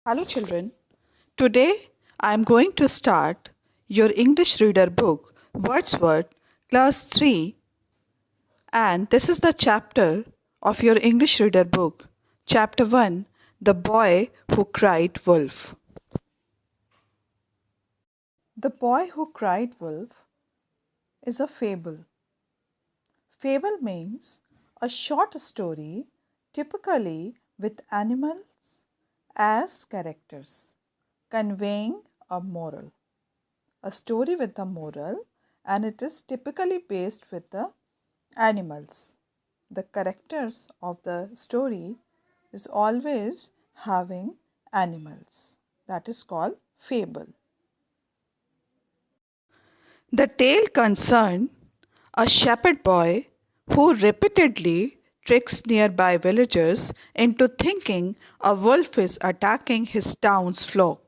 Hello children. Today I am going to start your English reader book Wordsworth Class 3, and this is the chapter of your English reader book. Chapter 1, The Boy Who Cried Wolf. The Boy Who Cried Wolf is a fable. Fable means a short story typically with animals as characters, conveying a moral. A story with a moral, and it is typically based with the animals. The characters of the story is always having animals. That is called fable. The tale concerned a shepherd boy who repeatedly tricks nearby villagers into thinking a wolf is attacking his town's flock.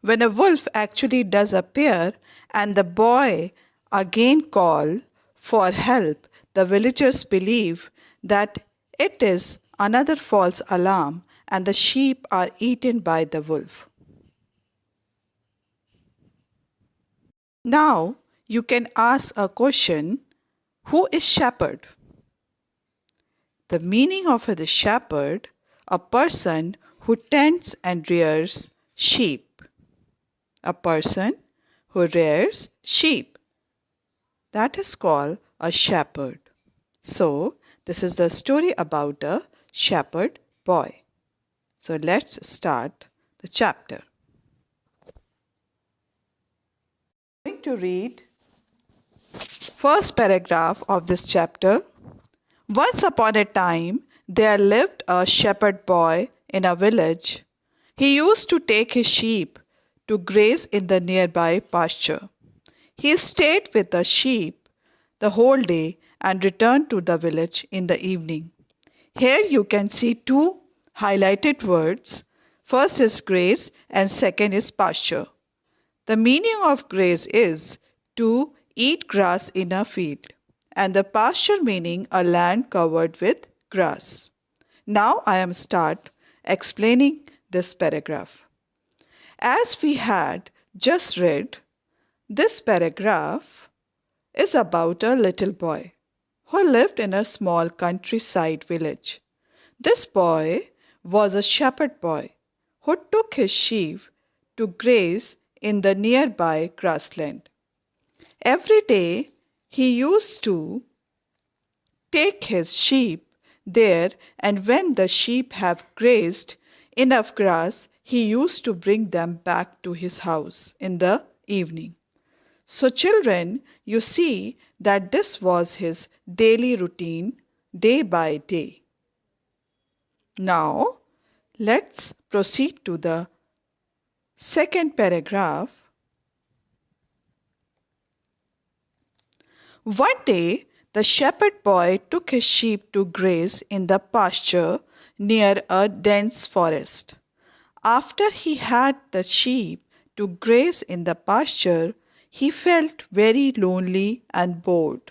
When a wolf actually does appear and the boy again calls for help, the villagers believe that it is another false alarm and the sheep are eaten by the wolf. Now you can ask a question: who is shepherd? The meaning of the shepherd, a person who tends and rears sheep. A person who rears sheep. That is called a shepherd. So, this is the story about a shepherd boy. So, let's start the chapter. I'm going to read first paragraph of this chapter. Once upon a time, there lived a shepherd boy in a village. He used to take his sheep to graze in the nearby pasture. He stayed with the sheep the whole day and returned to the village in the evening. Here you can see two highlighted words. First is graze and second is pasture. The meaning of graze is to eat grass in a field, and the pasture meaning a land covered with grass. Now I am start explaining this paragraph. As we had just read, this paragraph is about a little boy who lived in a small countryside village. This boy was a shepherd boy who took his sheep to graze in the nearby grassland. Every day he used to take his sheep there, and when the sheep have grazed enough grass, he used to bring them back to his house in the evening. So children, you see that this was his daily routine, day by day. Now, let's proceed to the second paragraph. One day, the shepherd boy took his sheep to graze in the pasture near a dense forest. After he had the sheep to graze in the pasture, he felt very lonely and bored.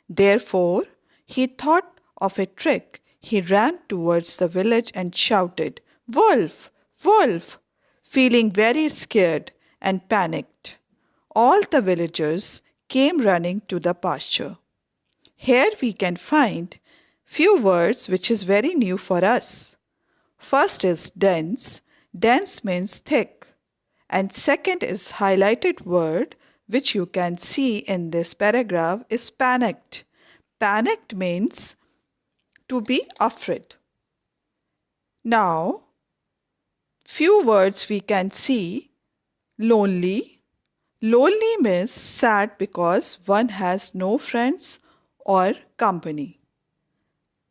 Therefore, he thought of a trick. He ran towards the village and shouted, "Wolf! Wolf!" feeling very scared and panicked. All the villagers came running to the pasture. Here we can find few words which is very new for us. First is dense. Dense means thick. And second is highlighted word which you can see in this paragraph is panicked. Panicked means to be afraid. Now, few words we can see. Lonely. Lonely means sad because one has no friends or company.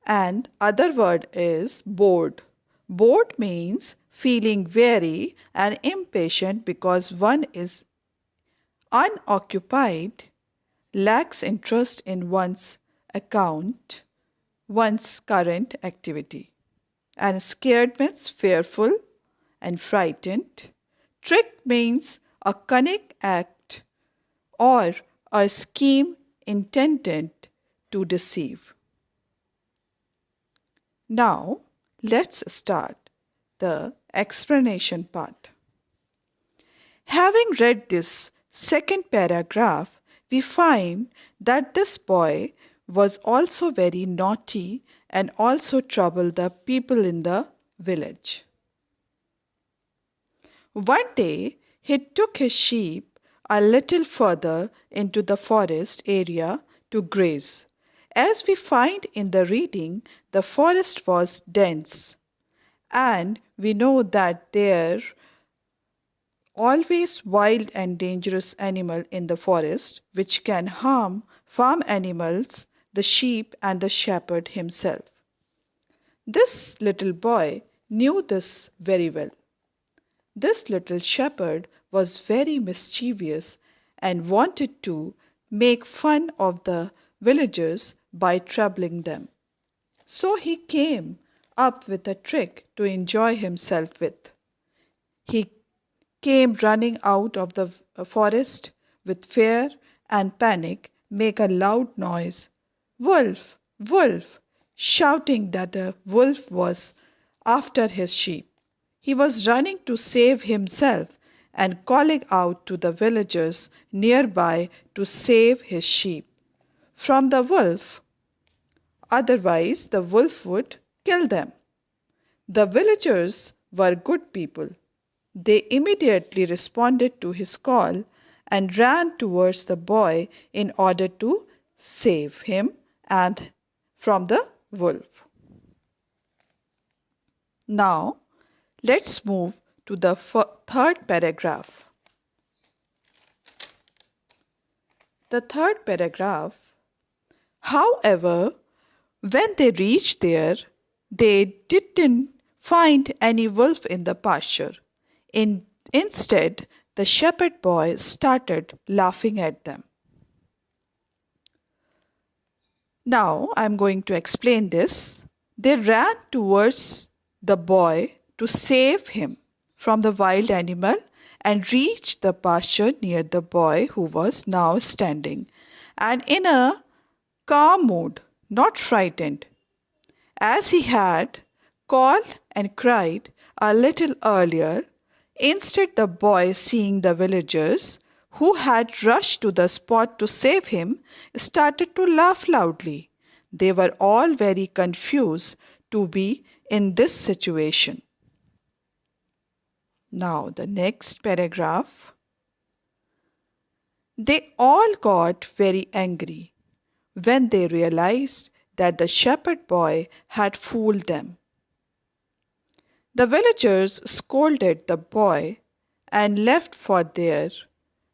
And other word is bored. Bored means feeling weary and impatient because one is unoccupied, lacks interest in one's account, one's current activity. And scared means fearful and frightened. Trick means a cunning act or a scheme intended to deceive. Now, let's start the explanation part. Having read this second paragraph, we find that this boy was also very naughty and also troubled the people in the village. One day, he took his sheep a little further into the forest area to graze. As we find in the reading, the forest was dense, and we know that there always wild and dangerous animal in the forest which can harm farm animals, the sheep and the shepherd himself. This little boy knew this very well. This little shepherd was very mischievous and wanted to make fun of the villagers by troubling them. So he came up with a trick to enjoy himself with. He came running out of the forest with fear and panic, make a loud noise, "Wolf! Wolf!" shouting that a wolf was after his sheep. He was running to save himself and calling out to the villagers nearby to save his sheep from the wolf. Otherwise, the wolf would kill them. The villagers were good people. They immediately responded to his call and ran towards the boy in order to save him and from the wolf. Now, let's move to the third paragraph. The third paragraph. However, when they reached there, they didn't find any wolf in the pasture. Instead, the shepherd boy started laughing at them. Now, I'm going to explain this. They ran towards the boy to save him from the wild animal and reached the pasture near the boy who was now standing and in a calm mood, not frightened, as he had called and cried a little earlier. Instead, the boy, seeing the villagers who had rushed to the spot to save him, started to laugh loudly. They were all very confused to be in this situation. Now, the next paragraph. They all got very angry when they realized that the shepherd boy had fooled them. The villagers scolded the boy and left for there,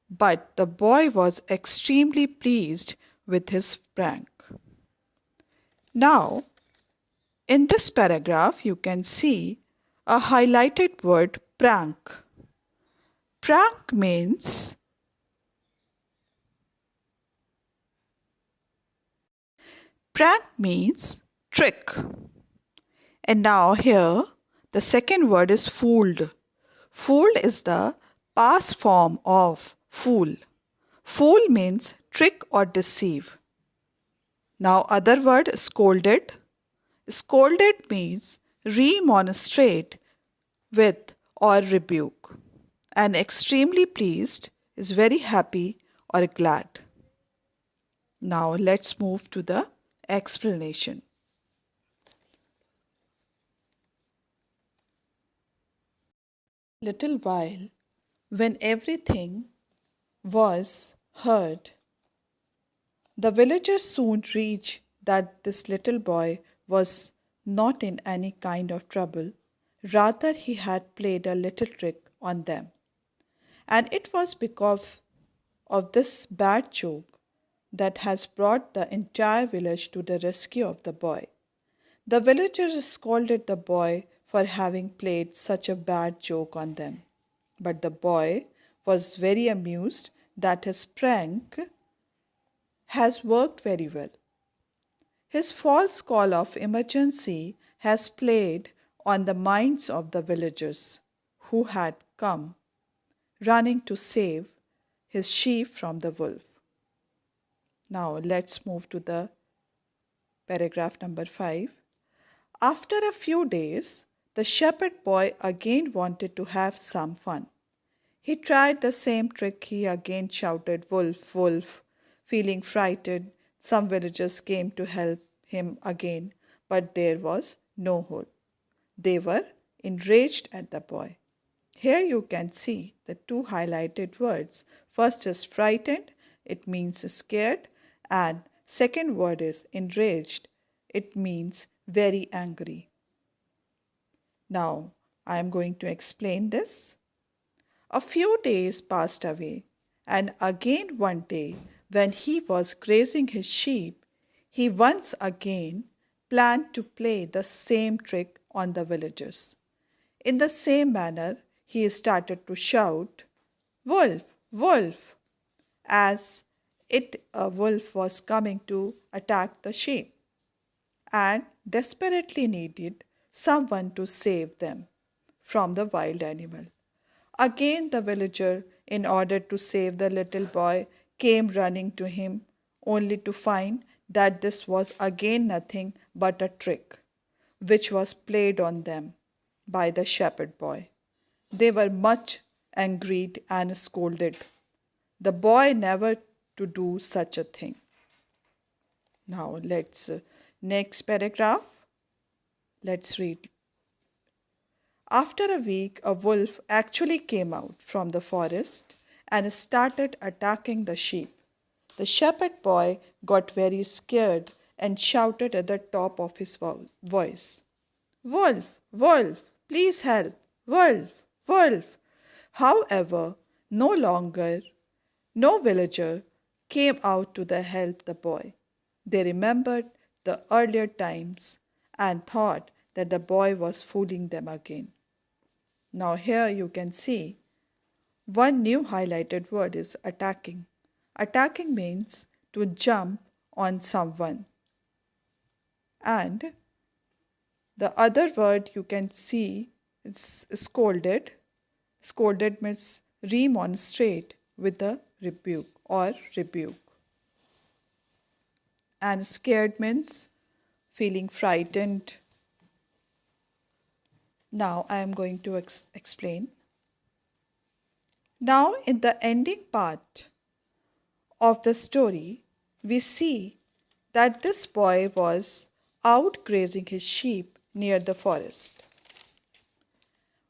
but the boy was extremely pleased with his prank. Now, in this paragraph, you can see a highlighted word, prank. Prank means trick. And now here, the second word is fooled. Fooled is the past form of fool. Fool means trick or deceive. Now other word, scolded. Scolded means remonstrate with or rebuke. And extremely pleased is very happy or glad. Now let's move to the explanation. Little while, when everything was heard, the villagers soon reached that this little boy was not in any kind of trouble. Rather, he had played a little trick on them. And it was because of this bad joke that has brought the entire village to the rescue of the boy. The villagers scolded the boy for having played such a bad joke on them. But the boy was very amused that his prank has worked very well. His false call of emergency has played on the minds of the villagers who had come running to save his sheep from the wolf. Now let's move to the paragraph number 5. After a few days, The shepherd boy again wanted to have some fun. He tried the same trick. He again shouted, "Wolf, wolf." Feeling frightened, some villagers came to help him again, but there was no hope. They were enraged at the boy. Here you can see the two highlighted words. First is frightened, it means scared, and second word is enraged, it means very angry. Now, I am going to explain this. A few days passed away, and again one day, when he was grazing his sheep, he once again planned to play the same trick on the villagers. In the same manner, he started to shout, "Wolf, wolf," as a wolf was coming to attack the sheep and desperately needed someone to save them from the wild animal. Again, the villager, in order to save the little boy, came running to him, only to find that this was again nothing but a trick, which was played on them by the shepherd boy. They were much angered and scolded the boy never to do such a thing. Now let's next paragraph. Let's read. After a week, a wolf actually came out from the forest and started attacking the sheep. The shepherd boy got very scared and shouted at the top of his voice, "Wolf, wolf, please help! Wolf, wolf!" However, no villager came out to help the boy. They remembered the earlier times and thought that the boy was fooling them again. Now here you can see one new highlighted word is attacking. Attacking means to jump on someone. And the other word you can see is scolded. Scolded means remonstrate with a rebuke or rebuke. And scared means feeling frightened. Now I am going to explain. Now in the ending part of the story, we see that this boy was out grazing his sheep near the forest.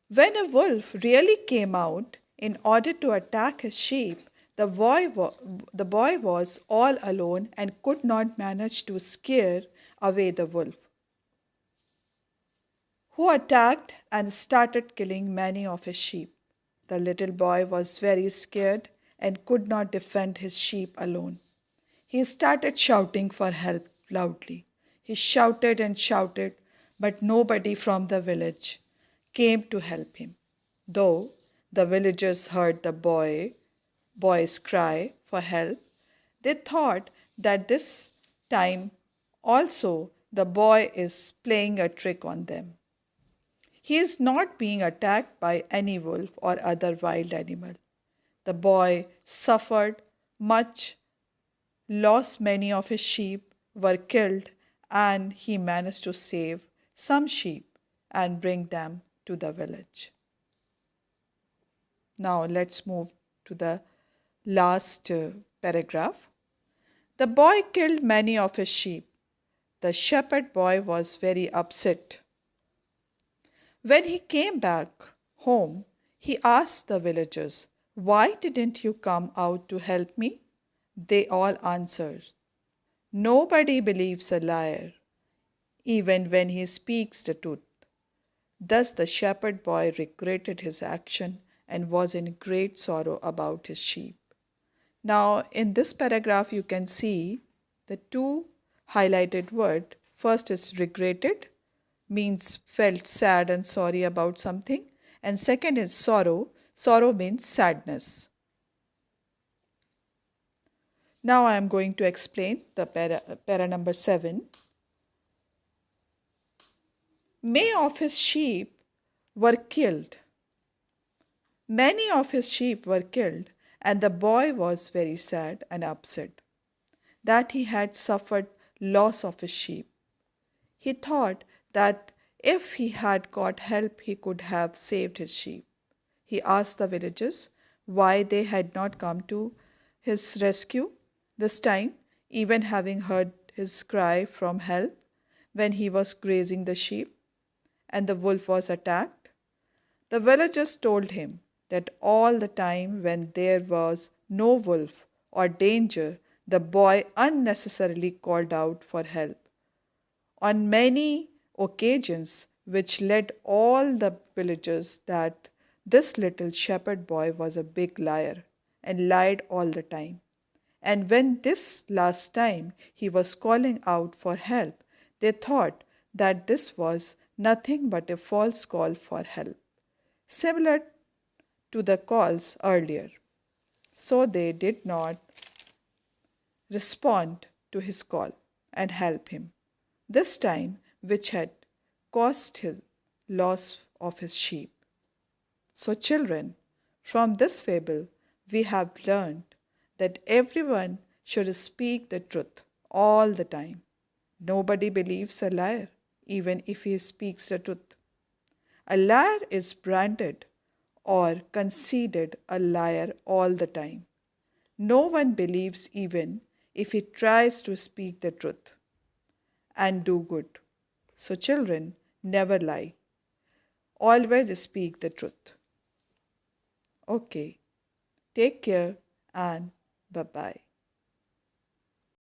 When a wolf really came out in order to attack his sheep, the boy was all alone and could not manage to scare away the wolf, who attacked and started killing many of his sheep. The little boy was very scared and could not defend his sheep alone. He started shouting for help loudly. He shouted and shouted, but nobody from the village came to help him. Though the villagers heard the boy's cry for help, they thought that this time also the boy is playing a trick on them. He is not being attacked by any wolf or other wild animal. The boy suffered much, lost many of his sheep, were killed, and he managed to save some sheep and bring them to the village. Now let's move to the last paragraph. The boy killed many of his sheep. The shepherd boy was very upset. When he came back home, he asked the villagers, "Why didn't you come out to help me?" They all answered, "Nobody believes a liar, even when he speaks the truth." Thus the shepherd boy regretted his action and was in great sorrow about his sheep. Now, in this paragraph, you can see the two highlighted words. First is regretted, means felt sad and sorry about something. And second is sorrow. Sorrow means sadness. Now I am going to explain the para number 7. Many of his sheep were killed. Many of his sheep were killed, and the boy was very sad and upset that he had suffered loss of his sheep. He thought that If he had got help, he could have saved his sheep. He asked the villagers why they had not come to his rescue this time, even having heard his cry from help when he was grazing the sheep and the wolf was attacked. The villagers told him that all the time when there was no wolf or danger, the boy unnecessarily called out for help. On many occasions, which led all the villagers that this little shepherd boy was a big liar and lied all the time. And when this last time he was calling out for help, they thought that this was nothing but a false call for help, similar to the calls earlier. So they did not respond to his call and help him, this time which had caused his loss of his sheep. So, children, from this fable we have learned that everyone should speak the truth all the time. Nobody believes a liar, even if he speaks the truth. A liar is branded or considered a liar all the time. No one believes even if he tries to speak the truth and do good. So, children, never lie. Always speak the truth. Okay, take care and bye bye.